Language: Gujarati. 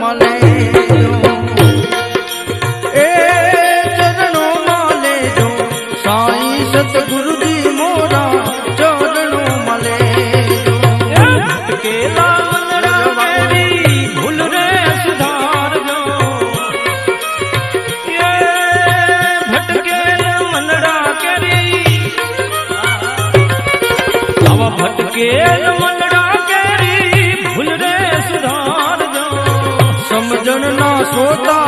મળે એ ચરણો મળે જો સાઈ સતગુરુજી મોરા ચરણો મળે ભટકેલા મનડા કેરી ભૂલ રે સુધારજો ભટકેલ મનડા કેરી આવા ભટકેલ મનડા કેરી ભૂલ રે સુધારજો સમજણ ના સોતા